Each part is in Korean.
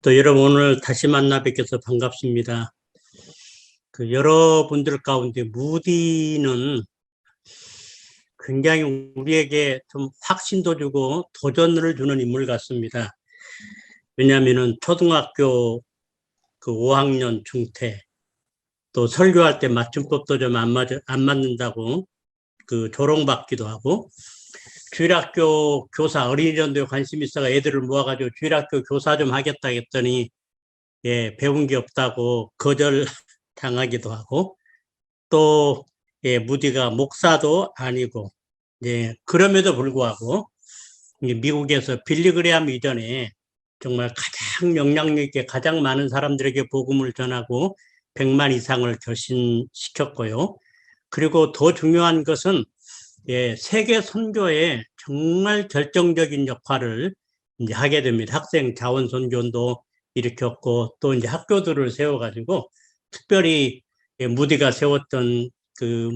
또 여러분 오늘 다시 만나 뵙게서 반갑습니다. 여러분들 가운데 무디는 굉장히 우리에게 좀 확신도 주고 도전을 주는 인물 같습니다. 왜냐하면은 초등학교 5학년 중퇴, 또 설교할 때 맞춤법도 좀 안 맞는다고 조롱받기도 하고, 주일학교 교사, 어린이전도에 관심 있어가 애들을 모아가지고 주일학교 교사 좀 하겠다 했더니 배운 게 없다고 거절 당하기도 하고, 또 무디가 목사도 아니고, 그럼에도 불구하고 미국에서 빌리그레암 이전에 정말 가장 영향력 있게 가장 많은 사람들에게 복음을 전하고 100만 이상을 결신시켰고요. 그리고 더 중요한 것은 세계 선교에 정말 결정적인 역할을 이제 하게 됩니다. 학생 자원 선교도 일으켰고, 또 이제 학교들을 세워가지고 특별히 무디가 세웠던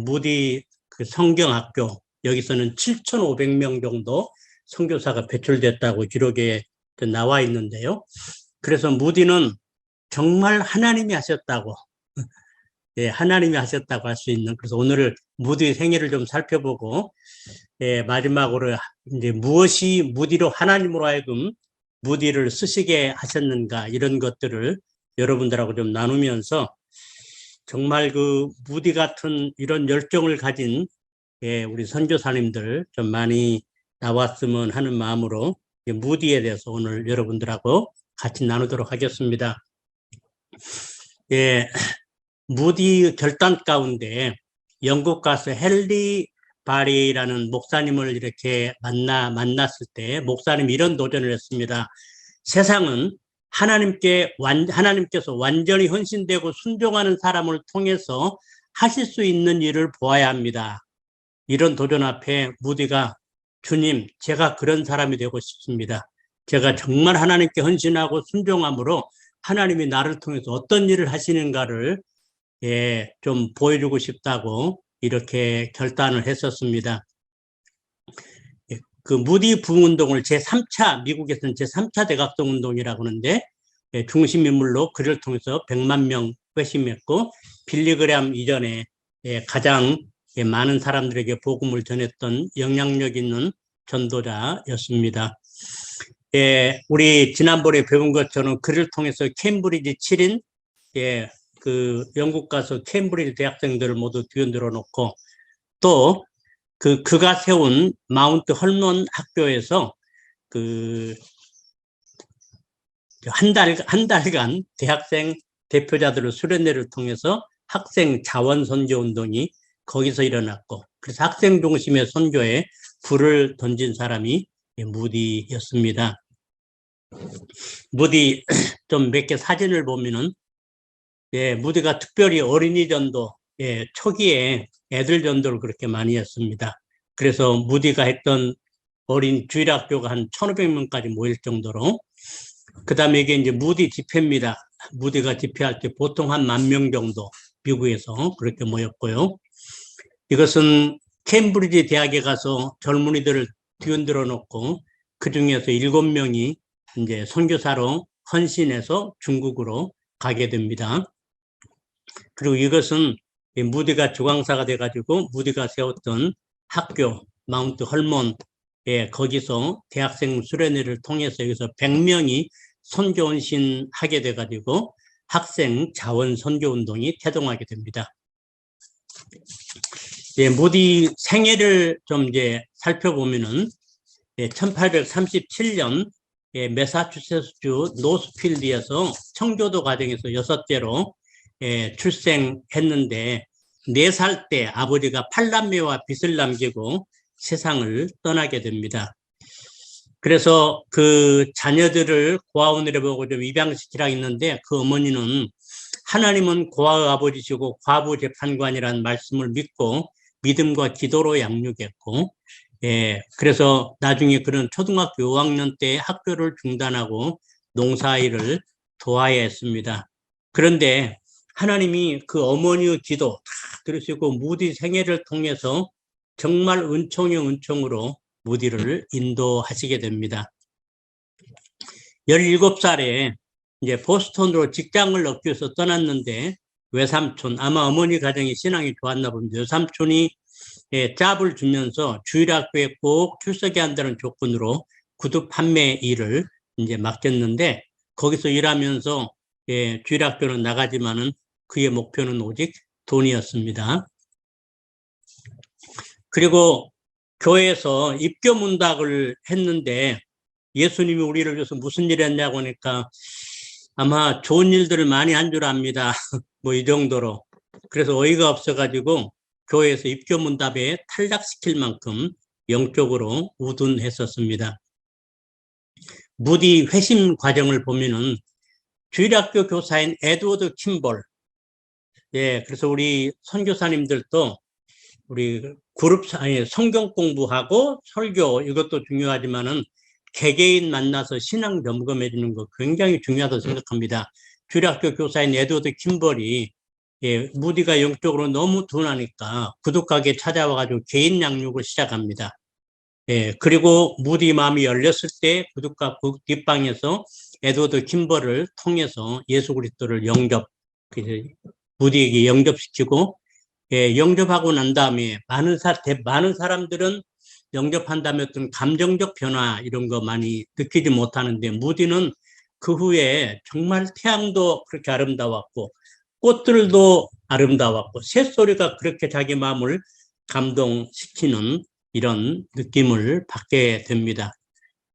무디 성경학교, 여기서는 7,500명 정도 선교사가 배출됐다고 기록에 나와 있는데요. 그래서 무디는 정말 하나님이 하셨다고, 하나님이 하셨다고 할 수 있는, 그래서 오늘 무디 생애를 좀 살펴보고, 마지막으로 이제 무엇이 무디로 하나님으로 하여금 무디를 쓰시게 하셨는가, 이런 것들을 여러분들하고 좀 나누면서 정말 무디 같은 이런 열정을 가진 우리 선교사님들 좀 많이 나왔으면 하는 마음으로 무디에 대해서 오늘 여러분들하고 같이 나누도록 하겠습니다. 무디 결단 가운데 영국 가서 헬리 바리라는 목사님을 이렇게 만났을 때 목사님이 이런 도전을 했습니다. 세상은 하나님께서 완전히 헌신되고 순종하는 사람을 통해서 하실 수 있는 일을 보아야 합니다. 이런 도전 앞에 무디가, 주님, 제가 그런 사람이 되고 싶습니다. 제가 정말 하나님께 헌신하고 순종함으로 하나님이 나를 통해서 어떤 일을 하시는가를 좀 보여주고 싶다고 이렇게 결단을 했었습니다. 무디 부흥운동을 미국에서는 제3차 대각성 운동이라고 하는데, 중심 인물로 그를 통해서 100만 명 회심했고, 빌리그램 이전에 가장 많은 사람들에게 복음을 전했던 영향력 있는 전도자였습니다. 우리 지난번에 배운 것처럼 그를 통해서 케임브리지 7인, 영국 가서 케임브리지 대학생들을 모두 뒤흔들어 놓고, 또 그가 세운 마운트 헐먼 학교에서 한 달간 대학생 대표자들을 수련회를 통해서 학생 자원 선교 운동이 거기서 일어났고, 그래서 학생 중심의 선교에 불을 던진 사람이 무디였습니다. 무디 좀 몇 개 사진을 보면은, 무디가 특별히 어린이 전도, 초기에 애들 전도를 그렇게 많이 했습니다. 그래서 무디가 했던 어린 주일학교가 한 1,500명까지 모일 정도로, 그 다음에 이게 이제 무디 집회입니다. 무디가 집회할 때 보통 한 10,000명 정도 미국에서 그렇게 모였고요. 이것은 케임브리지 대학에 가서 젊은이들을 뒤흔들어 놓고 그 중에서 7명이 이제 선교사로 헌신해서 중국으로 가게 됩니다. 그리고 이것은 무디가 주강사가 돼가지고 무디가 세웠던 학교 마운트 헐몬, 거기서 대학생 수련회를 통해서 여기서 100명이 선교 헌신하게 돼가지고 학생 자원 선교 운동이 태동하게 됩니다. 무디 생애를 좀 이제 살펴보면은 1837년 매사추세츠주 노스필드에서 청교도 과정에서 6대로 출생했는데, 4살 때 아버지가 8남매와 빚을 남기고 세상을 떠나게 됩니다. 그래서 그 자녀들을 고아원으로 보고 좀 입양시키라 했는데, 그 어머니는 하나님은 고아의 아버지시고 과부 재판관이라는 말씀을 믿고 믿음과 기도로 양육했고, 그래서 나중에 그런 초등학교 5학년 때 학교를 중단하고 농사일을 도와야 했습니다. 그런데 하나님이 그 어머니의 기도 다 들으시고 무디 생애를 통해서 정말 은총의 은총으로 무디를 인도하시게 됩니다. 17살에 이제 보스턴으로 직장을 얻기 위해서 떠났는데 외삼촌, 아마 어머니 가정이 신앙이 좋았나 봅니다. 외삼촌이 짭을 주면서 주일학교에 꼭 출석해야 한다는 조건으로 구두 판매 일을 이제 맡겼는데 거기서 일하면서 주일학교는 나가지만은 그의 목표는 오직 돈이었습니다. 그리고 교회에서 입교문답을 했는데 예수님이 우리를 위해서 무슨 일을 했냐고 하니까 아마 좋은 일들을 많이 한 줄 압니다. 뭐 이 정도로. 그래서 어이가 없어가지고 교회에서 입교문답에 탈락시킬 만큼 영적으로 우둔했었습니다. 무디 회심 과정을 보면은 주일학교 교사인 에드워드 킴볼, 그래서 우리 선교사님들도 우리 그룹 성경 공부하고 설교 이것도 중요하지만은 개개인 만나서 신앙 점검해 주는 거 굉장히 중요하다고 생각합니다. 주일학교 교사인 에드워드 킴볼이 무디가 영적으로 너무 둔하니까 구독하게 찾아와가지고 개인 양육을 시작합니다. 그리고 무디 마음이 열렸을 때 구독가 뒷방에서 에드워드 킴볼을 통해서 예수 그리스도를 무디에게 영접시키고 영접하고 난 다음에 많은 사람들은 영접한 다음에 어떤 감정적 변화 이런 거 많이 느끼지 못하는데 무디는 그 후에 정말 태양도 그렇게 아름다웠고 꽃들도 아름다웠고 새소리가 그렇게 자기 마음을 감동시키는 이런 느낌을 받게 됩니다.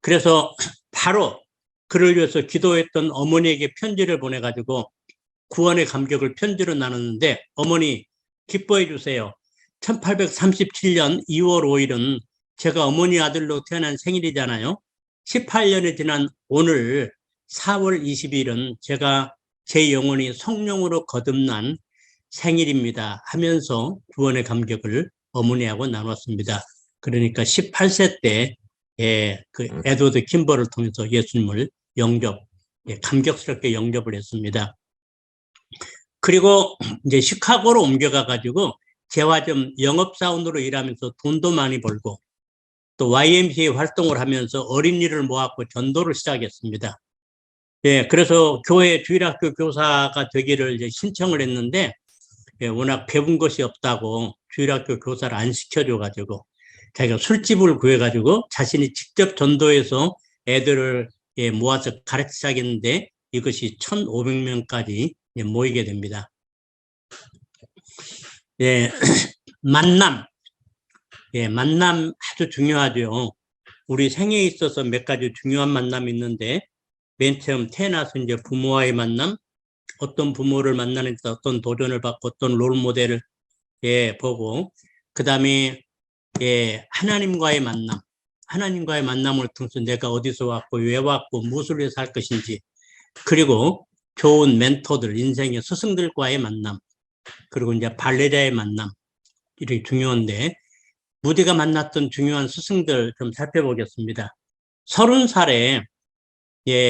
그래서 바로 그를 위해서 기도했던 어머니에게 편지를 보내가지고 구원의 감격을 편지로 나눴는데 어머니 기뻐해 주세요. 1837년 2월 5일은 제가 어머니 아들로 태어난 생일이잖아요. 18년이 지난 오늘 4월 20일은 제가 제 영혼이 성령으로 거듭난 생일입니다 하면서 구원의 감격을 어머니하고 나눴습니다. 그러니까 18세 때 그 에드워드 킴볼을 통해서 예수님을 감격스럽게 영접을 했습니다. 그리고 이제 시카고로 옮겨가 가지고 재화점 영업사원으로 일하면서 돈도 많이 벌고 또 YMCA 활동을 하면서 어린이를 모았고 전도를 시작했습니다. 그래서 교회 주일학교 교사가 되기를 이제 신청을 했는데 워낙 배운 것이 없다고 주일학교 교사를 안 시켜줘가지고 자기가 술집을 구해가지고 자신이 직접 전도해서 애들을 모아서 가르치기 시작했는데 이것이 1,500명까지 모이게 됩니다. 만남. 만남 아주 중요하죠. 우리 생애에 있어서 몇 가지 중요한 만남이 있는데 맨 처음 태어나서 이제 부모와의 만남, 어떤 부모를 만나는데 어떤 도전을 받고 어떤 롤모델을 보고 그 다음에 하나님과의 만남, 하나님과의 만남을 통해서 내가 어디서 왔고 왜 왔고 무엇을 위해서 할 것인지 그리고 좋은 멘토들, 인생의 스승들과의 만남 그리고 이제 발레리아의 만남 이렇게 중요한데 무디가 만났던 중요한 스승들 좀 살펴보겠습니다. 30살에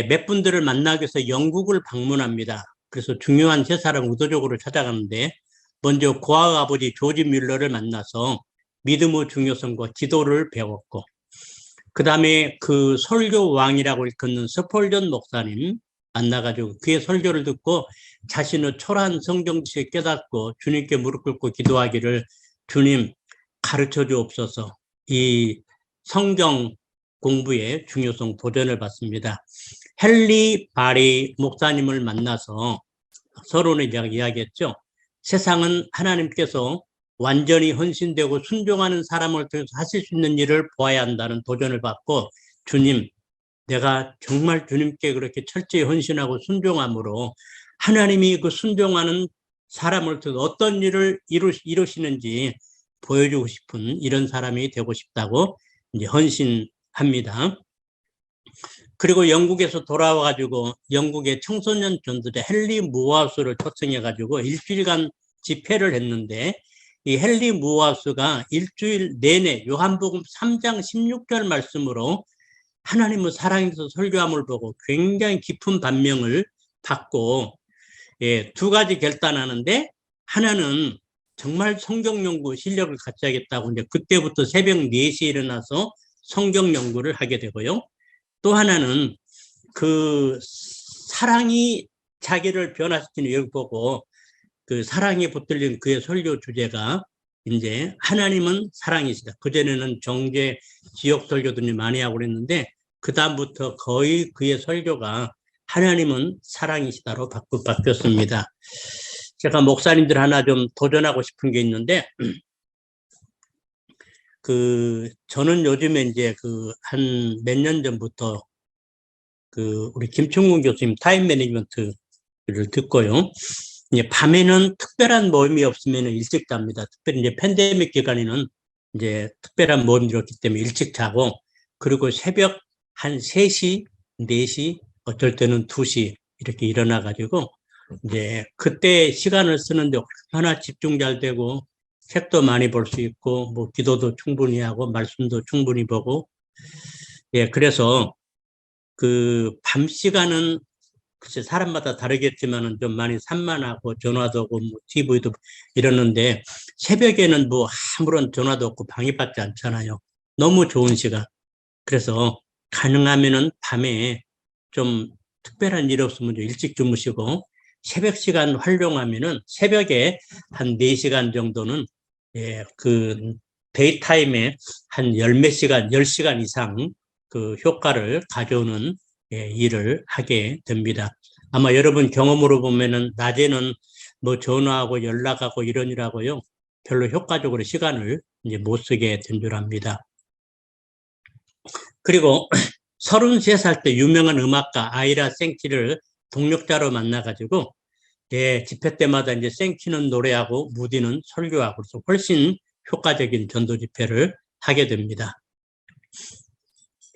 몇 분들을 만나기 위해서 영국을 방문합니다. 그래서 중요한 세 사람 의도적으로 찾아가는데 먼저 고아의 아버지 조지 뮬러를 만나서 믿음의 중요성과 기도를 배웠고 그 다음에 그 설교 왕이라고 일컫는 스폴전 목사님 만나가지고 그의 설교를 듣고 자신의 초라한 성경 지식을 깨닫고 주님께 무릎 꿇고 기도하기를 주님 가르쳐 주옵소서 이 성경 공부의 중요성 도전을 받습니다. 헨리 바리 목사님을 만나서 서론에 이야기했죠. 세상은 하나님께서 완전히 헌신되고 순종하는 사람을 통해서 하실 수 있는 일을 보아야 한다는 도전을 받고 주님 내가 정말 주님께 그렇게 철저히 헌신하고 순종함으로 하나님이 그 순종하는 사람을 통해서 어떤 일을 이루시는지 보여주고 싶은 이런 사람이 되고 싶다고 이제 헌신합니다. 그리고 영국에서 돌아와가지고 영국의 청소년 전도자 헨리 무하우스를 초청해가지고 일주일간 집회를 했는데 이 헨리 무하우스가 일주일 내내 요한복음 3장 16절 말씀으로 하나님의 사랑에서 설교함을 보고 굉장히 깊은 반명을 받고 두 가지 결단하는데 하나는 정말 성경 연구 실력을 갖춰야겠다고 이제 그때부터 새벽 4시에 일어나서 성경 연구를 하게 되고요. 또 하나는 그 사랑이 자기를 변화시키는 걸 보고 그 사랑에 붙들린 그의 설교 주제가 이제 하나님은 사랑이시다. 그전에는 정죄, 지역 설교들이 많이 하고 그랬는데 그 다음부터 거의 그의 설교가 하나님은 사랑이시다로 바뀌었습니다. 제가 목사님들 하나 좀 도전하고 싶은 게 있는데 저는 요즘에 이제 한 몇 년 전부터 우리 김충근 교수님 타임 매니지먼트를 듣고요. 이제 밤에는 특별한 모임이 없으면 일찍 잡니다. 특별히 이제 팬데믹 기간에는 이제 특별한 모임이 없기 때문에 일찍 자고, 그리고 새벽 한 3시, 4시, 어쩔 때는 2시 이렇게 일어나가지고 이제 그때 시간을 쓰는데 얼마나 집중 잘 되고 책도 많이 볼 수 있고 뭐 기도도 충분히 하고 말씀도 충분히 보고, 예, 그래서 밤 시간은 글쎄 사람마다 다르겠지만은 좀 많이 산만하고 전화도 오고 뭐 TV도 이러는데 새벽에는 뭐 아무런 전화도 없고 방해받지 않잖아요. 너무 좋은 시간. 그래서 가능하면은 밤에 좀 특별한 일 없으면 좀 일찍 주무시고 새벽 시간 활용하면은 새벽에 한 4시간 정도는, 예, 데이타임에 한 열 몇 시간, 10시간 이상 효과를 가져오는, 예, 일을 하게 됩니다. 아마 여러분 경험으로 보면은 낮에는 뭐 전화하고 연락하고 이런 일하고요. 별로 효과적으로 시간을 이제 못 쓰게 된 줄 압니다. 그리고 33살 때 유명한 음악가 아이라 생키를 동력자로 만나가지고, 예, 집회 때마다 이제 생키는 노래하고 무디는 설교하고 그래서 훨씬 효과적인 전도 집회를 하게 됩니다.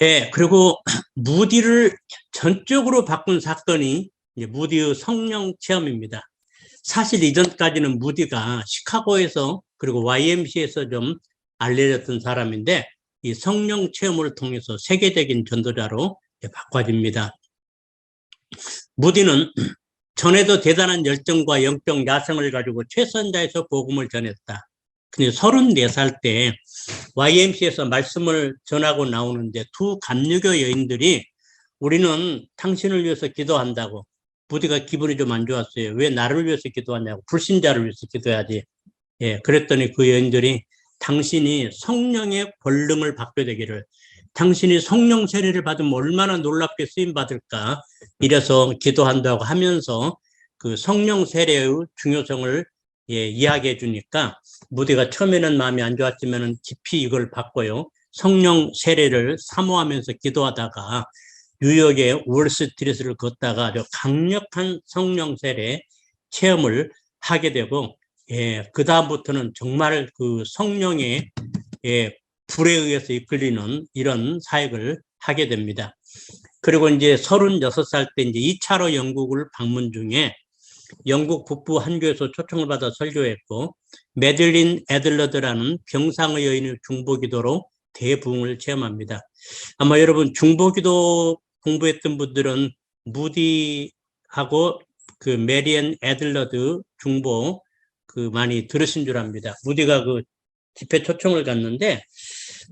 예, 그리고 무디를 전적으로 바꾼 사건이 이제 무디의 성령 체험입니다. 사실 이전까지는 무디가 시카고에서 그리고 YMCA에서 좀 알려졌던 사람인데 이 성령 체험을 통해서 세계적인 전도자로 바꿔집니다. 무디는 전에도 대단한 열정과 영적 야성을 가지고 최선 다해서 복음을 전했다. 근데 34살 때 YMCA에서 말씀을 전하고 나오는데 두 감리교 여인들이 우리는 당신을 위해서 기도한다고. 무디가 기분이 좀 안 좋았어요. 왜 나를 위해서 기도하냐고. 불신자를 위해서 기도해야지. 예, 그랬더니 그 여인들이 당신이 성령의 권능을 받게 되기를, 당신이 성령 세례를 받으면 얼마나 놀랍게 쓰임 받을까, 이래서 기도한다고 하면서 그 성령 세례의 중요성을, 예, 이야기해 주니까 무디가 처음에는 마음이 안 좋았지만은 깊이 이걸 받고요. 성령 세례를 사모하면서 기도하다가 뉴욕의 월스트리트를 걷다가 아주 강력한 성령 세례 체험을 하게 되고, 예, 그 다음부터는 정말 성령의, 예, 불에 의해서 이끌리는 이런 사역을 하게 됩니다. 그리고 이제 36살 때 이제 2차로 영국을 방문 중에 영국 북부 한 교회에서 초청을 받아 설교했고, 메들린 애들러드라는 병상의 여인의 중보기도로 대부흥을 체험합니다. 아마 여러분 중보기도 공부했던 분들은 무디하고 메리앤 애들러드 중보 많이 들으신 줄 압니다. 무디가 집회 초청을 갔는데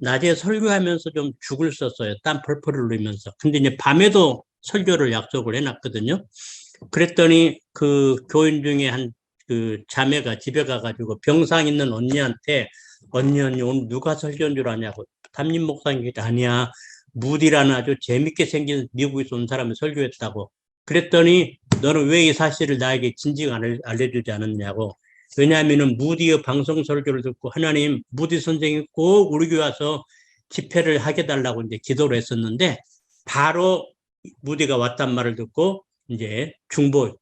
낮에 설교하면서 좀 죽을 썼어요. 땀 펄펄 흘리면서. 근데 이제 밤에도 설교를 약속을 해놨거든요. 그랬더니 교인 중에 한 자매가 집에 가가지고 병상 있는 언니한테, 언니 오늘 누가 설교한 줄 아냐고. 담임 목사님이 아니야, 무디라는 아주 재밌게 생긴 미국에서 온 사람이 설교했다고. 그랬더니 너는 왜 이 사실을 나에게 진즉 알려주지 않았냐고. 왜냐하면은 무디의 방송 설교를 듣고 하나님, 무디 선생이 꼭 우리 교회 와서 집회를 하게 달라고 이제 기도를 했었는데 바로 무디가 왔단 말을 듣고 이제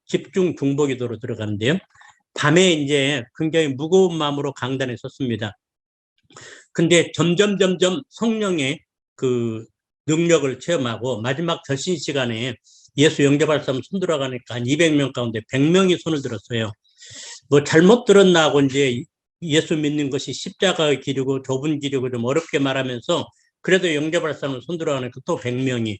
집중 중보 기도로 들어가는데요. 밤에 이제 굉장히 무거운 마음으로 강단에 섰습니다. 근데 점점 성령의 능력을 체험하고 마지막 결신 시간에 예수 영접할 사람 손 들어가니까 한 200명 가운데 100명이 손을 들었어요. 뭐 잘못 들었나 하고 이제 예수 믿는 것이 십자가의 길이고 좁은 길이고 좀 어렵게 말하면서 그래도 영접할 사람은 손 들어가니까 또 100명이.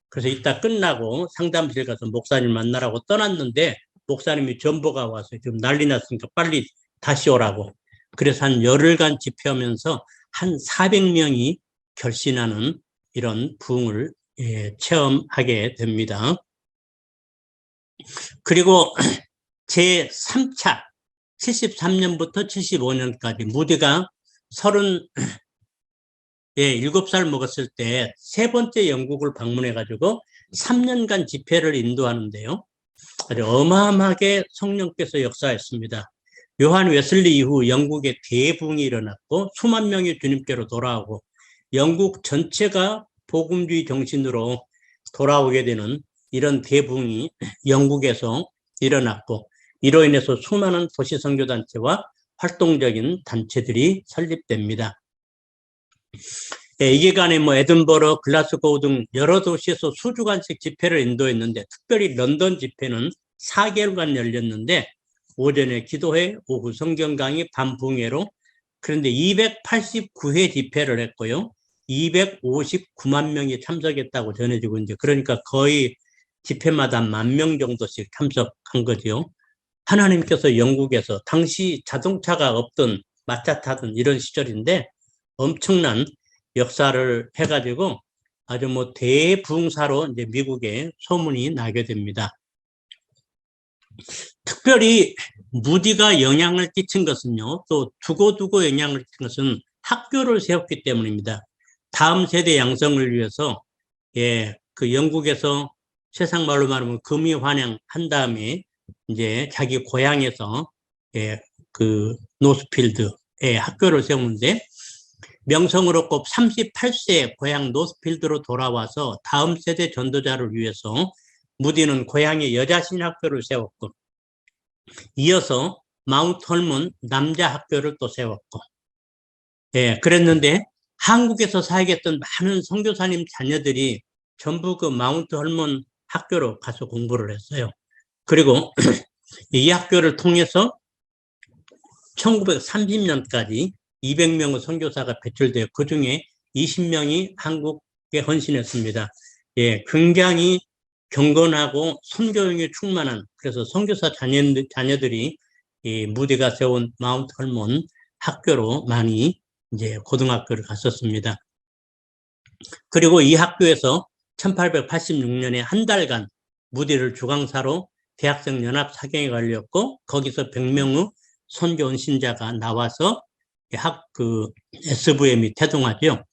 그래서 이따 끝나고 상담실 가서 목사님 만나라고 떠났는데 목사님이 전보가 와서 지금 난리 났으니까 빨리 다시 오라고. 그래서 한 열흘간 집회하면서 한 400명이 결신하는 이런 부흥을, 예, 체험하게 됩니다. 그리고 제3차 73년부터 75년까지 무디가 37살 먹었을 때 세 번째 영국을 방문해 가지고 3년간 집회를 인도하는데요. 아주 어마어마하게 성령께서 역사했습니다. 요한 웨슬리 이후 영국에 대붕이 일어났고 수만 명이 주님께로 돌아오고 영국 전체가 복음주의 정신으로 돌아오게 되는 이런 대붕이 영국에서 일어났고 이로 인해서 수많은 도시 선교단체와 활동적인 단체들이 설립됩니다. 이 기간에 에든버러, 글라스고우 등 여러 도시에서 수주간씩 집회를 인도했는데 특별히 런던 집회는 4개월간 열렸는데 오전에 기도회, 오후 성경 강의, 밤 붕회로 그런데 289회 집회를 했고요. 259만 명이 참석했다고 전해지고 있는데 그러니까 거의 집회마다 10,000명 정도씩 참석한 거죠. 하나님께서 영국에서 당시 자동차가 없던 마차 타던 이런 시절인데 엄청난 역사를 해가지고 아주 대부흥사로 이제 미국에 소문이 나게 됩니다. 특별히 무디가 영향을 끼친 것은요, 또 두고두고 영향을 끼친 것은 학교를 세웠기 때문입니다. 다음 세대 양성을 위해서, 그 영국에서 세상 말로 말하면 금이환영 한 다음에 이제 자기 고향에서, 그 노스필드에 학교를 세우는데 명성을 얻고 38세 고향 노스필드로 돌아와서 다음 세대 전도자를 위해서 무디는 고향에 여자 신학교를 세웠고 이어서 마운트 헐몬 남자 학교를 또 세웠고 그랬는데 한국에서 사역했던 많은 선교사님 자녀들이 전부 그 마운트 헐몬 학교로 가서 공부를 했어요. 그리고 이 학교를 통해서 1930년까지 200명의 선교사가 배출되어 그중에 20명이 한국에 헌신했습니다. 굉장히 경건하고 선교용에 충만한 그래서 선교사 자녀들이 이 무디가 세운 마운트 헐몬 학교로 많이 이제 고등학교를 갔었습니다. 그리고 이 학교에서 1886년에 한 달간 무디를 주강사로 대학생 연합 사경에 걸렸고 거기서 100명의 선교 헌신자가 나와서 SVM이 태동하죠.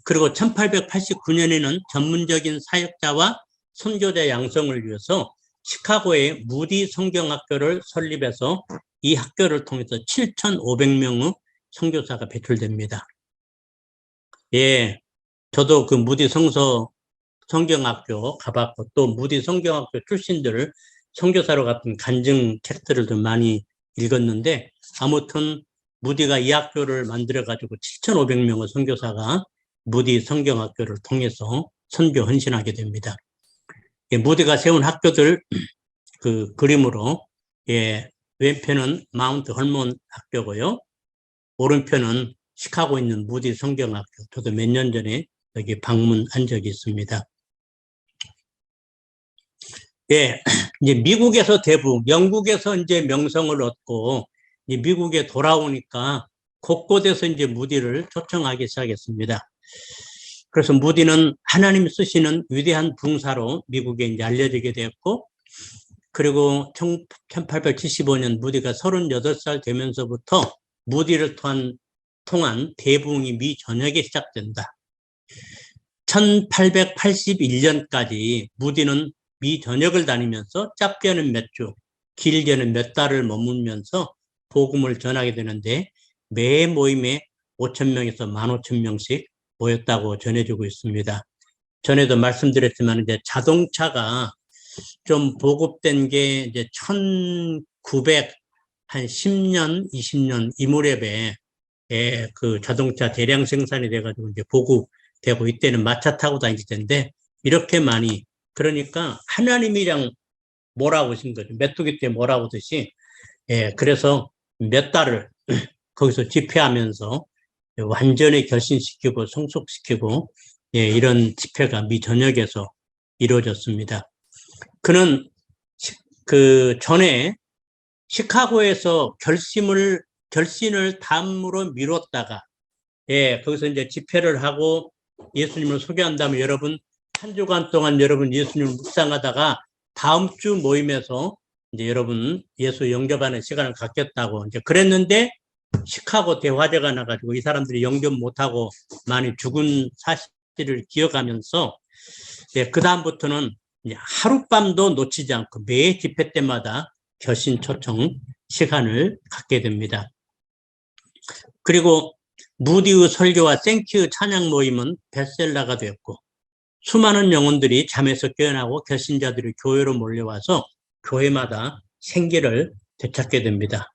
그리고 1889년에는 전문적인 사역자와 선교자 양성을 위해서 시카고에 무디 성경학교를 설립해서 이 학교를 통해서 7,500명의 선교사가 배출됩니다. 저도 그 무디 성경학교 가봤고 또 무디 성경학교 출신들 선교사로 같은 간증 책들을 좀 많이 읽었는데 아무튼 무디가 이 학교를 만들어 가지고 7,500명의 선교사가 무디 성경학교를 통해서 선교 헌신하게 됩니다. 무디가 세운 학교들 그 그림으로 왼편은 마운트 헐몬 학교고요. 오른편은 시카고에 있는 무디 성경학교. 저도 몇 년 전에 여기 방문한 적이 있습니다. 이제 미국에서 대부분, 영국에서 이제 명성을 얻고 이제 미국에 돌아오니까 곳곳에서 이제 무디를 초청하기 시작했습니다. 그래서 무디는 하나님 쓰시는 위대한 붕사로 미국에 이제 알려지게 되었고, 그리고 1875년 무디가 38살 되면서부터 무디를 통한 대부흥이 미 전역에 시작된다. 1881년까지 무디는 미 전역을 다니면서 짧게는 몇 주, 길게는 몇 달을 머물면서 복음을 전하게 되는데 매 모임에 5,000명에서 15,000명씩 모였다고 전해주고 있습니다. 전에도 말씀드렸지만 이제 자동차가 좀 보급된 게 이제 1910년, 20년 이 무렵에 그 자동차 대량 생산이 돼가지고 이제 보급되고 이때는 마차 타고 다닐 텐데 이렇게 많이 그러니까 하나님이랑 몰아오신 거죠. 메뚜기 때 몰아오듯이 그래서 몇 달을 거기서 집회하면서 완전히 결신시키고 성숙시키고 이런 집회가 미 전역에서 이루어졌습니다. 그는 그 전에 시카고에서 결신을 다음으로 미뤘다가 거기서 이제 집회를 하고 예수님을 소개한 다음에 여러분 한 주간 동안 여러분 예수님을 묵상하다가 다음 주 모임에서 이제 여러분 예수 영접하는 시간을 갖겠다고 이제 그랬는데 시카고 대화재가 나가지고 이 사람들이 영접 못하고 많이 죽은 사실을 기억하면서 그 다음부터는 하룻밤도 놓치지 않고 매 집회 때마다 결신 초청 시간을 갖게 됩니다. 그리고 무디의 설교와 땡큐 찬양 모임은 베스트셀러가 되었고 수많은 영혼들이 잠에서 깨어나고 결신자들이 교회로 몰려와서 교회마다 생기를 되찾게 됩니다.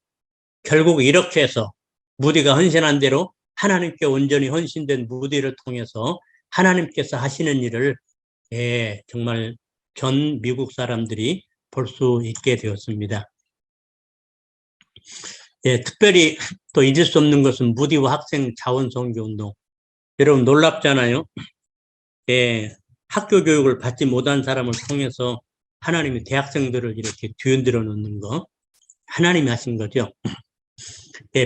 결국 이렇게 해서 무디가 헌신한 대로 하나님께 온전히 헌신된 무디를 통해서 하나님께서 하시는 일을 정말 전 미국 사람들이 볼 수 있게 되었습니다. 특별히 또 잊을 수 없는 것은 무디와 학생 자원선교운동. 여러분 놀랍잖아요. 학교 교육을 받지 못한 사람을 통해서 하나님이 대학생들을 이렇게 뒤흔들어 놓는 거 하나님이 하신 거죠.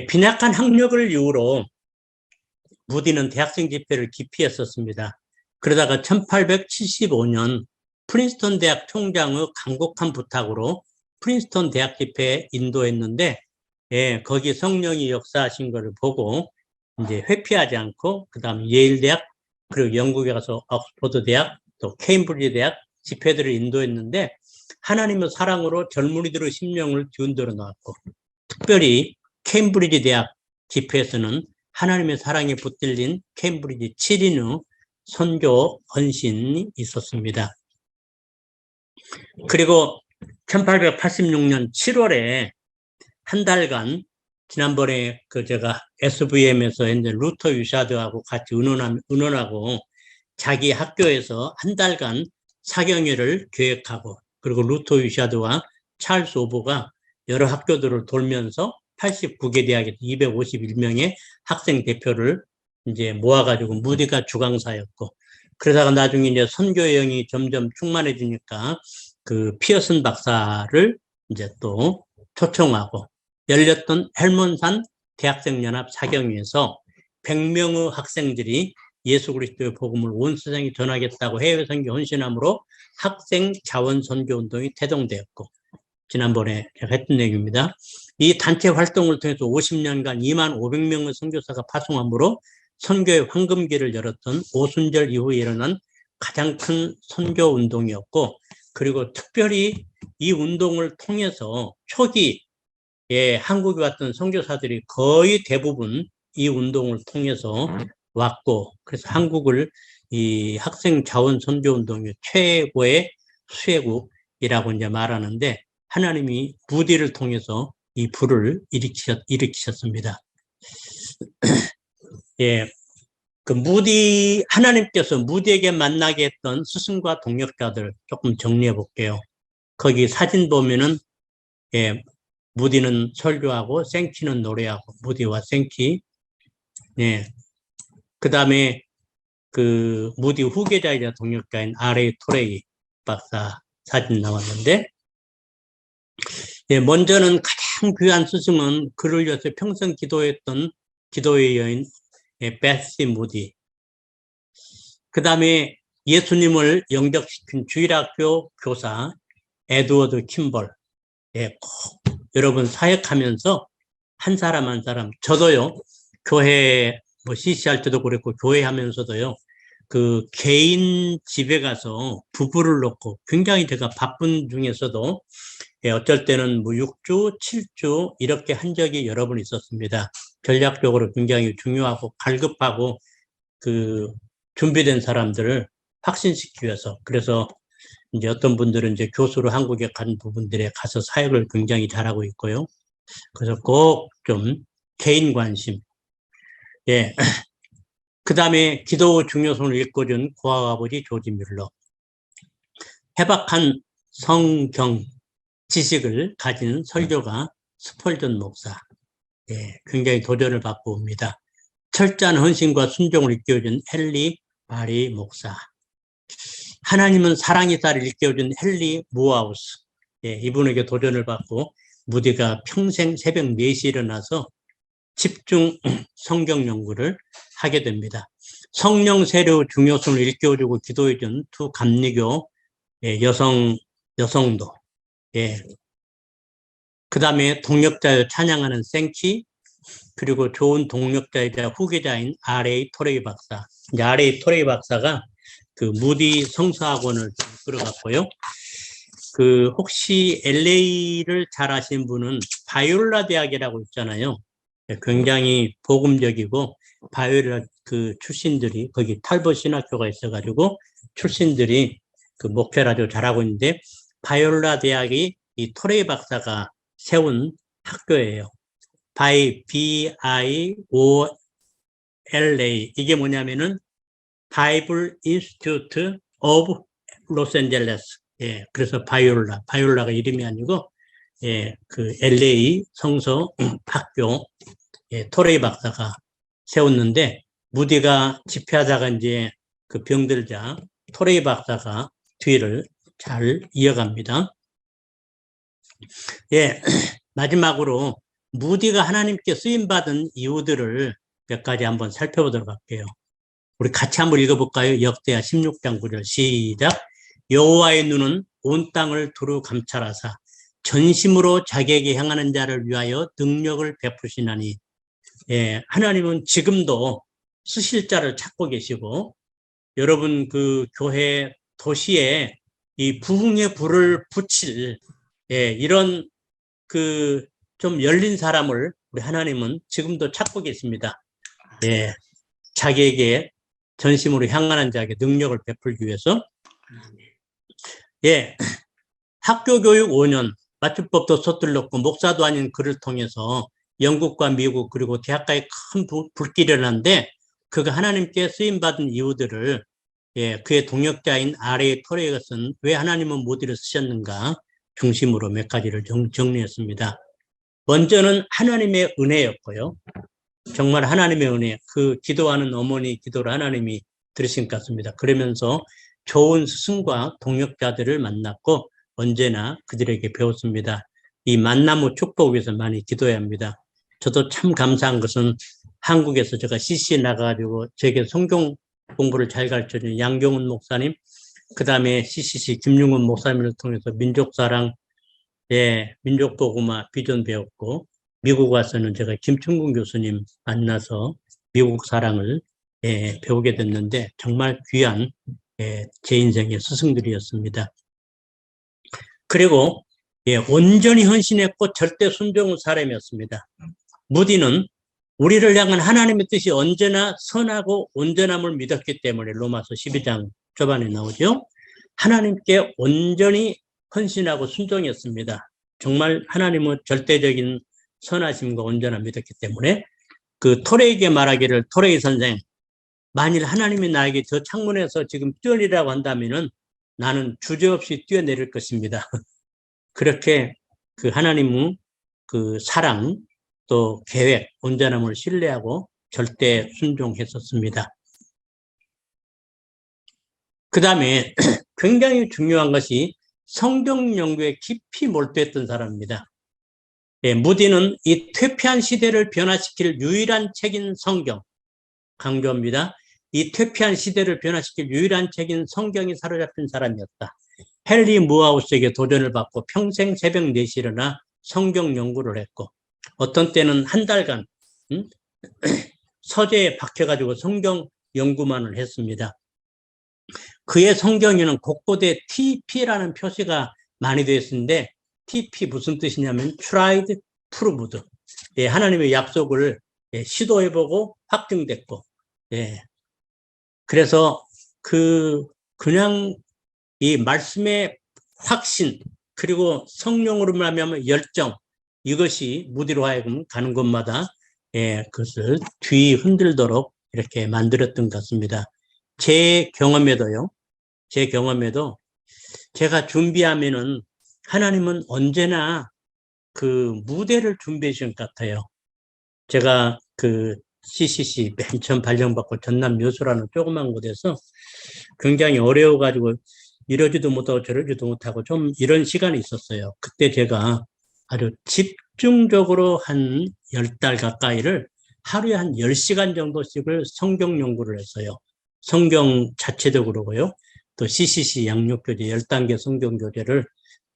빈약한 학력을 이유로 무디는 대학생 집회를 기피했었습니다. 그러다가 1875년 프린스턴 대학 총장의 간곡한 부탁으로 프린스턴 대학 집회에 인도했는데 거기 성령이 역사하신 것을 보고 이제 회피하지 않고 그다음 예일 대학 그리고 영국에 가서 옥스퍼드 대학 또 케임브리지 대학 집회들을 인도했는데 하나님의 사랑으로 젊은이들의 심령을 뒤흔들어 놨고 특별히 케임브리지 대학 집회에서는 하나님의 사랑에 붙들린 케임브리지 7인의 선교 헌신이 있었습니다. 그리고 1886년 7월에 한 달간 지난번에 제가 SVM에서 이제 루터 유샤드하고 같이 의논하고 자기 학교에서 한 달간 사경회를 계획하고 그리고 루터 유샤드와 찰스 오브가 여러 학교들을 돌면서 89개 대학에서 251명의 학생 대표를 이제 모아가지고 무디가 주강사였고 그러다가 나중에 이제 선교 여행이 점점 충만해지니까 그 피어슨 박사를 이제 또 초청하고 열렸던 헬몬산 대학생연합 사경회에서 100명의 학생들이 예수 그리스도의 복음을 온 세상에 전하겠다고 해외 선교 헌신함으로 학생 자원 선교 운동이 태동되었고 지난번에 제가 했던 얘기입니다. 이 단체 활동을 통해서 50년간 2만 500명의 선교사가 파송함으로 선교의 황금기를 열었던 오순절 이후에 일어난 가장 큰 선교 운동이었고 그리고 특별히 이 운동을 통해서 초기 한국에 왔던 선교사들이 거의 대부분 이 운동을 통해서 왔고 그래서 한국을 이 학생 자원 선교 운동의 최고의 수혜국이라고 이제 말하는데 하나님이 무디를 통해서 이 불을 일으키셨습니다. 그 무디 하나님께서 무디에게 만나게 했던 스승과 동역자들 조금 정리해 볼게요. 거기 사진 보면은 무디는 설교하고 생키는 노래하고 무디와 생키. 그 다음에 그 무디 후계자이자 동역자인 R.A. 토레이 박사 사진 나왔는데 먼저는 가장 귀한 스승은 그를 위해서 평생 기도했던 기도의 여인 베시 무디. 그 다음에 예수님을 영접시킨 주일학교 교사 에드워드 킴벌. 꼭 여러분 사역하면서 한 사람 한 사람 저도요 교회 뭐 CC할 때도 그랬고 교회 하면서도요 그 개인 집에 가서 부부를 놓고 굉장히 제가 바쁜 중에서도 어쩔 때는 뭐 6주, 7주 이렇게 한 적이 여러 번 있었습니다. 전략적으로 굉장히 중요하고 갈급하고 그 준비된 사람들을 확신시키기 위해서 그래서 이제 어떤 분들은 이제 교수로 한국에 간 부분들에 가서 사역을 굉장히 잘하고 있고요. 그래서 꼭 좀 개인 관심. 그 다음에 기도 중요성을 일궈준 고아아버지 조지 뮬러. 해박한 성경 지식을 가진 설교가 스펄전 목사. 굉장히 도전을 받고 옵니다. 철저한 헌신과 순종을 일깨워준 헨리 바리 목사. 하나님은 사랑이다를 일깨워준 헨리 모아우스. 이분에게 도전을 받고 무디가 평생 새벽 4시에 일어나서 집중 성경 연구를 하게 됩니다. 성령 세례의 중요성을 일깨워주고 기도해준 두 감리교 여성 여성도, 예. 그 다음에 동력자여 찬양하는 생키, 그리고 좋은 동력자이자 후계자인 R.A. 토레이 박사. 이제 R.A. 토레이 박사가 그 무디 성서학원을 이끌어갔고요. 그 혹시 LA를 잘 아시는 분은 바이올라 대학이라고 있잖아요. 굉장히 복음적이고 바이올라 그 출신들이 거기 탈버 신학교가 있어가지고 출신들이 그 목회를 아주 잘하고 있는데 바이올라 대학이 이 토레이 박사가 세운 학교예요. B-I-O-L-A 이게 뭐냐면은 바이블 인스티튜트 오브 로스앤젤레스. 예, 그래서 바이올라가 이름이 아니고 예, 그 LA 성서 학교 예, 토레이 박사가 세웠는데 무디가 집회하다가 이제 그 병들자 토레이 박사가 뒤를 잘 이어갑니다. 예, 마지막으로 무디가 하나님께 쓰임받은 이유들을 몇 가지 한번 살펴보도록 할게요. 우리 같이 한번 읽어볼까요? 역대하 16장 9절 시작. 여호와의 눈은 온 땅을 두루 감찰하사 전심으로 자기에게 향하는 자를 위하여 능력을 베푸시나니 예, 하나님은 지금도 쓰실 자를 찾고 계시고 여러분 그 교회 도시에 이 부흥의 불을 붙일 예, 이런 그 좀 열린 사람을 우리 하나님은 지금도 찾고 계십니다. 예, 자기에게 전심으로 향하는 자에게 능력을 베풀기 위해서 예, 학교 교육 5년 맞춤법도 서툴렀고 목사도 아닌 그를 통해서 영국과 미국 그리고 대학가에 큰 불길이 일어났는데 그가 하나님께 쓰임받은 이유들을 예, 그의 동역자인 R.A. 토레이가 쓴 왜 하나님은 무디를 쓰셨는가 중심으로 몇 가지를 정리했습니다. 먼저는 하나님의 은혜였고요. 정말 하나님의 은혜, 그 기도하는 어머니 기도를 하나님이 들으신 것 같습니다. 그러면서 좋은 스승과 동역자들을 만났고 언제나 그들에게 배웠습니다. 이 만남 후 축복을 위해서 많이 기도해야 합니다. 저도 참 감사한 것은 한국에서 제가 CC에 나가가지고 제게 성경 공부를 잘 가르쳐준 양경훈 목사님, 그 다음에 CCC 김용훈 목사님을 통해서 민족사랑, 예, 민족복음화 비전 배웠고 미국 와서는 제가 김충근 교수님 만나서 미국 사랑을 예, 배우게 됐는데 정말 귀한 예, 제 인생의 스승들이었습니다. 그리고 예, 온전히 헌신했고 절대 순종의 사람이었습니다. 무디는 우리를 향한 하나님의 뜻이 언제나 선하고 온전함을 믿었기 때문에 로마서 12장 초반에 나오죠. 하나님께 온전히 헌신하고 순종했습니다. 정말 하나님은 절대적인 선하심과 온전함을 믿었기 때문에 그 토레이에게 말하기를 토레이 선생 만일 하나님이 나에게 저 창문에서 지금 뛰어내리라고 한다면은 나는 주저없이 뛰어내릴 것입니다. 그렇게 그 하나님은 그 사랑 또 계획 온전함을 신뢰하고 절대 순종했었습니다. 그 다음에 굉장히 중요한 것이 성경 연구에 깊이 몰두했던 사람입니다. 예, 무디는 이 퇴폐한 시대를 변화시킬 유일한 책인 성경, 강조합니다. 이 퇴폐한 시대를 변화시킬 유일한 책인 성경이 사로잡힌 사람이었다. 헨리 무하우스에게 도전을 받고 평생 새벽 4시에 일어나 성경 연구를 했고 어떤 때는 한 달간 서재에 박혀가지고 성경 연구만을 했습니다. 그의 성경에는 곳곳에 TP라는 표시가 많이 되어 있는데 TP 무슨 뜻이냐면 tried, proved. 예, 하나님의 약속을 예, 시도해보고 확증됐고 예. 그래서 그냥 이 말씀의 확신 그리고 성령으로 말하면 열정 이것이 무디로 하여금 가는 곳마다 예, 그것을 뒤 흔들도록 이렇게 만들었던 것 같습니다. 제 경험에도 제가 준비하면은 하나님은 언제나 그 무대를 준비해 주신 것 같아요. 제가 그 CCC 맨 처음 발령받고 전남 여수라는 조그만 곳에서 굉장히 어려워가지고 이러지도 못하고 저러지도 못하고 좀 이런 시간이 있었어요. 그때 제가 아주 집중적으로 한 10달 가까이를 하루에 한 10시간 정도씩을 성경 연구를 했어요. 성경 자체도 그러고요. 또 CCC 양육교재 10단계 성경 교재를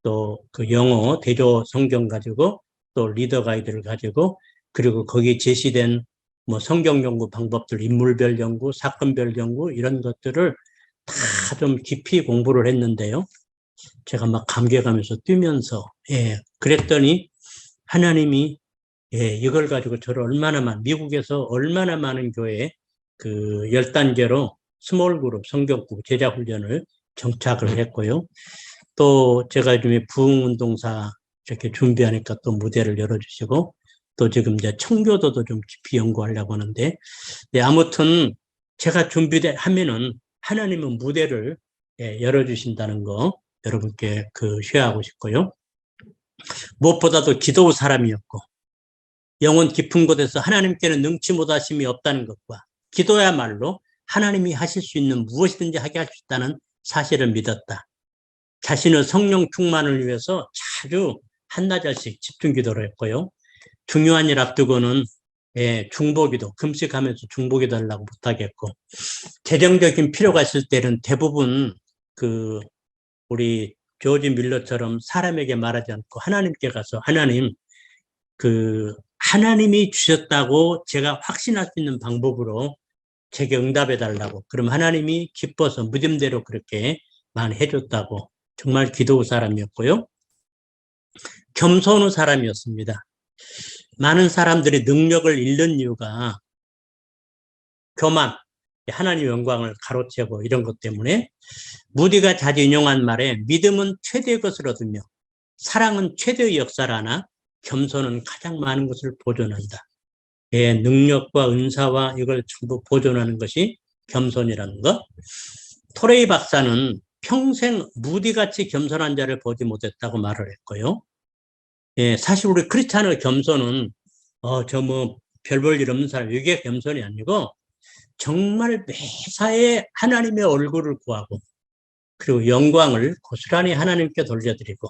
또 그 영어 대조 성경 가지고 또 리더 가이드를 가지고 그리고 거기에 제시된 뭐 성경 연구 방법들, 인물별 연구, 사건별 연구 이런 것들을 다 좀 깊이 공부를 했는데요. 제가 막 감격하면서 뛰면서 그랬더니 하나님이 이걸 가지고 저를 미국에서 얼마나 많은 교회에 그 10단계로 스몰 그룹 성경국 제자 훈련을 정착을 했고요. 또 제가 요즘에 부흥운동사 이렇게 준비하니까 또 무대를 열어주시고 또 지금 이제 청교도도 좀 깊이 연구하려고 하는데 아무튼 제가 준비하면은 하나님은 무대를 열어주신다는 거 여러분께 쉐어하고 싶고요. 무엇보다도 기도 사람이었고 영혼 깊은 곳에서 하나님께는 능치 못하심이 없다는 것과 기도야말로 하나님이 하실 수 있는 무엇이든지 하게 할 수 있다는 사실을 믿었다. 자신의 성령 충만을 위해서 자주 한나절씩 집중 기도를 했고요. 중요한 일 앞두고는 중보기도, 금식하면서 중보기도 하려고 부탁했고, 재정적인 필요가 있을 때는 대부분 우리 조지 밀러처럼 사람에게 말하지 않고 하나님께 가서 하나님이 주셨다고 제가 확신할 수 있는 방법으로 제게 응답해 달라고. 그럼 하나님이 기뻐서 믿음대로 그렇게 많이 해줬다고. 정말 기도 사람이었고요. 겸손한 사람이었습니다. 많은 사람들이 능력을 잃는 이유가 교만, 하나님의 영광을 가로채고 이런 것 때문에 무디가 자주 인용한 말에 믿음은 최대의 것을 얻으며 사랑은 최대의 역사를 하나 겸손은 가장 많은 것을 보존한다. 능력과 은사와 이걸 전부 보존하는 것이 겸손이라는 것. 토레이 박사는 평생 무디같이 겸손한 자를 보지 못했다고 말을 했고요. 사실 우리 크리스찬의 겸손은 별 볼 일 없는 사람, 이게 겸손이 아니고 정말 매사에 하나님의 얼굴을 구하고 그리고 영광을 고스란히 하나님께 돌려드리고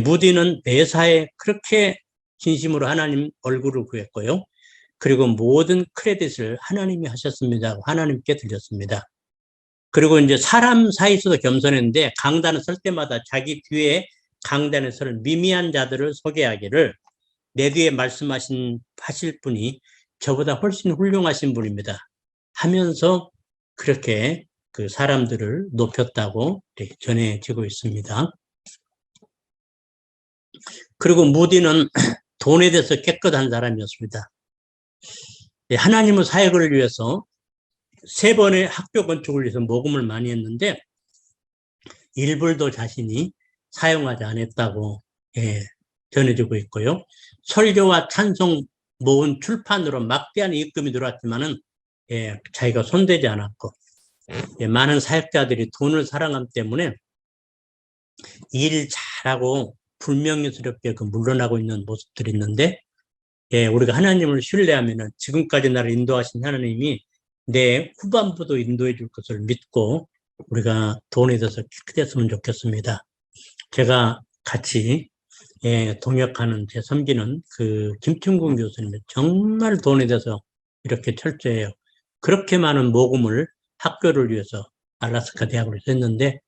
무디는 매사에 그렇게 진심으로 하나님 얼굴을 구했고요. 그리고 모든 크레딧을 하나님이 하셨습니다. 하나님께 드렸습니다. 그리고 이제 사람 사이에서도 겸손했는데 강단을 설 때마다 자기 뒤에 강단에 설 미미한 자들을 소개하기를 내 뒤에 하실 분이 저보다 훨씬 훌륭하신 분입니다. 하면서 그렇게 그 사람들을 높였다고 전해지고 있습니다. 그리고 무디는 돈에 대해서 깨끗한 사람이었습니다. 하나님의 사역을 위해서 3번의 학교 건축을 위해서 모금을 많이 했는데 1불도 자신이 사용하지 않았다고 전해지고 있고요. 설교와 찬송 모은 출판으로 막대한 이익금이 들어왔지만은 자기가 손대지 않았고 많은 사역자들이 돈을 사랑함 때문에 일 잘하고 불명예스럽게 물러나고 있는 모습들이 있는데 우리가 하나님을 신뢰하면은 지금까지 나를 인도하신 하나님이 내 후반부도 인도해 줄 것을 믿고 우리가 돈에 대해서 깨끗했으면 좋겠습니다. 제가 같이 동역하는 제 섬기는 김충군 교수님 정말 돈에 대해서 이렇게 철저해요. 그렇게 많은 모금을 학교를 위해서 알라스카 대학으로 했는데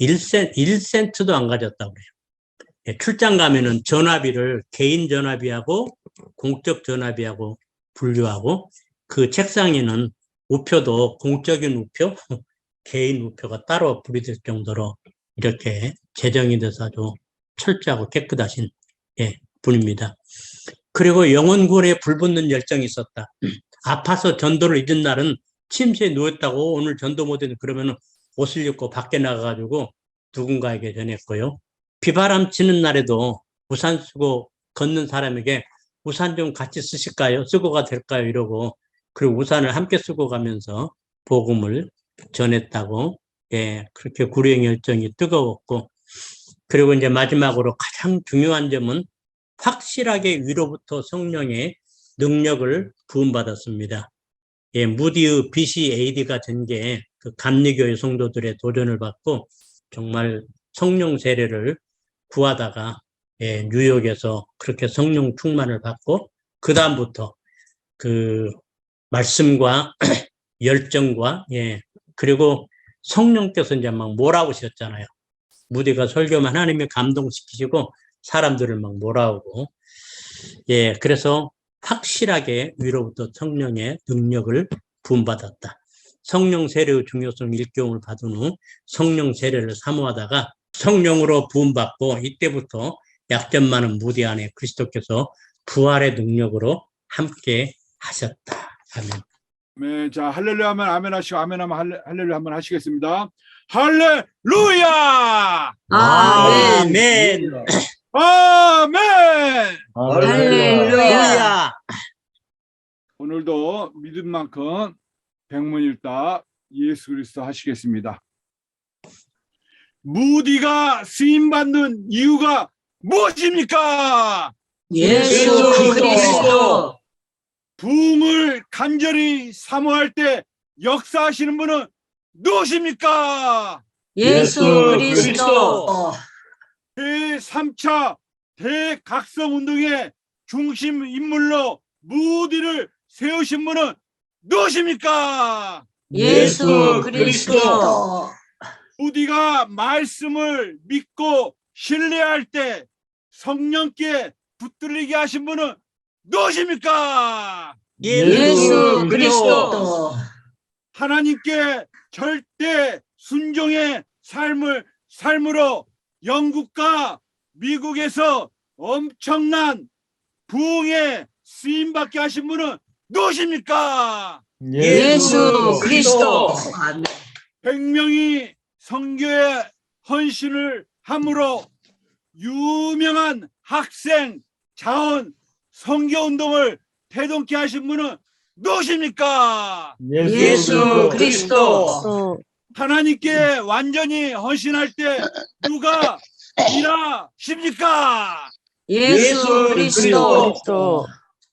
1센트도 안 가졌다고 그래요. 출장 가면은 전화비를 개인 전화비하고 공적 전화비하고 분류하고 그 책상에는 우표도 공적인 우표, 개인 우표가 따로 분리될 정도로 이렇게 제정이 돼서 아주 철저하고 깨끗하신 분입니다. 그리고 영혼 구원에 불붙는 열정이 있었다. 아파서 전도를 잊은 날은 침실에 누웠다고 오늘 전도 못했는데 그러면은 옷을 입고 밖에 나가가지고 누군가에게 전했고요. 비바람 치는 날에도 우산 쓰고 걷는 사람에게 우산 좀 같이 쓰실까요? 쓰고 가 될까요? 이러고 그리고 우산을 함께 쓰고 가면서 복음을 전했다고 그렇게 구령의 열정이 뜨거웠고 그리고 이제 마지막으로 가장 중요한 점은 확실하게 위로부터 성령의 능력을 부음받았습니다. 무디의 BCAD가 전개 감리교회 성도들의 도전을 받고 정말 성령 세례를 구하다가 뉴욕에서 그렇게 성령 충만을 받고 그 다음부터 말씀과 열정과 그리고 성령께서 이제 막 몰아오셨잖아요. 무디가 설교만 하나님이 감동시키시고 사람들을 막 몰아오고, 예, 그래서 확실하게 위로부터 성령의 능력을 부음받았다. 성령 세례의 중요성 일경을 받은 후 성령 세례를 사모하다가 성령으로 부음받고, 이때부터 약점 많은 무디 안에 그리스도께서 부활의 능력으로 함께 하셨다. 아멘. 네, 자, 할렐루야 하면 아멘 하시고, 아멘 하면 할렐루야 한번 하시겠습니다. 할렐루야! 아멘. 아멘! 할렐루야. 오늘도 믿은 만큼 백문일답 예수 그리스도 하시겠습니다. 무디가 쓰임받는 이유가 무엇입니까? 예수 그리스도. 부흥을 간절히 사모할 때 역사하시는 분은 누구십니까? 예수 그리스도. 제3차 대각성운동의 중심 인물로 무디를 세우신 분은 누구십니까? 예수 그리스도. 무디가 말씀을 믿고 신뢰할 때 성령께 붙들리게 하신 분은 누구십니까? 예수 그리스도. 하나님께 절대 순종의 삶으로 영국과 미국에서 엄청난 부흥에 쓰임받게 하신 분은 누구십니까? 예수 그리스도. 100명이 선교에 헌신을 함으로 유명한 학생 자원 선교운동을 태동케 하신 분은 누구십니까? 예수 그리스도. 하나님께 완전히 헌신할 때 누가 일하십니까? 예수 그리스도.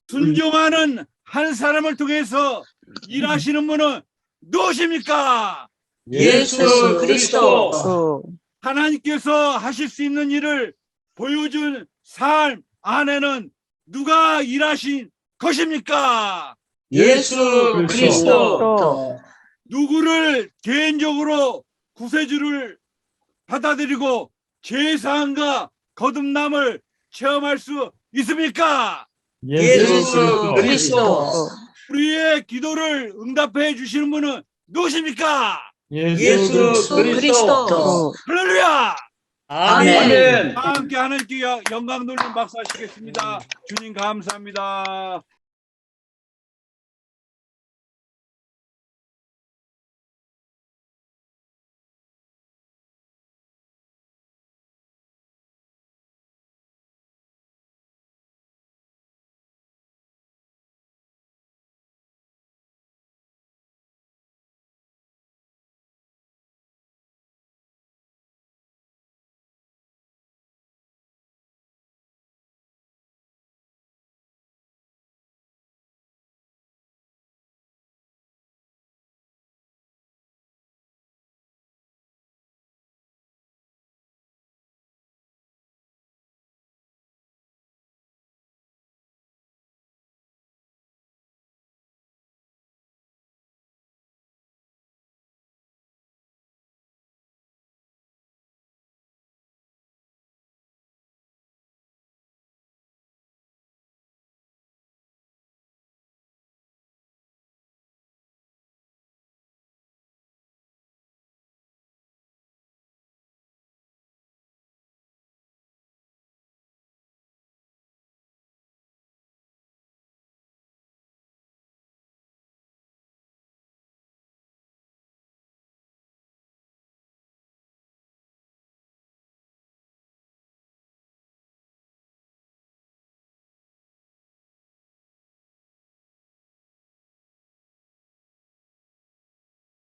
순종하는 한 사람을 통해서 일하시는 분은 누구십니까? 예수 그리스도. 하나님께서 하실 수 있는 일을 보여준 삶 안에는 누가 일하신 것입니까? 예수 그리스도. 누구를 개인적으로 구세주를 받아들이고 제사함과 거듭남을 체험할 수 있습니까? 예수 그리스도. 우리의 기도를 응답해 주시는 분은 누구십니까? 예수 그리스도. 할렐루야! 아멘. 함께 하나님께 영광 돌리는 박수 하시겠습니다. 주님 감사합니다.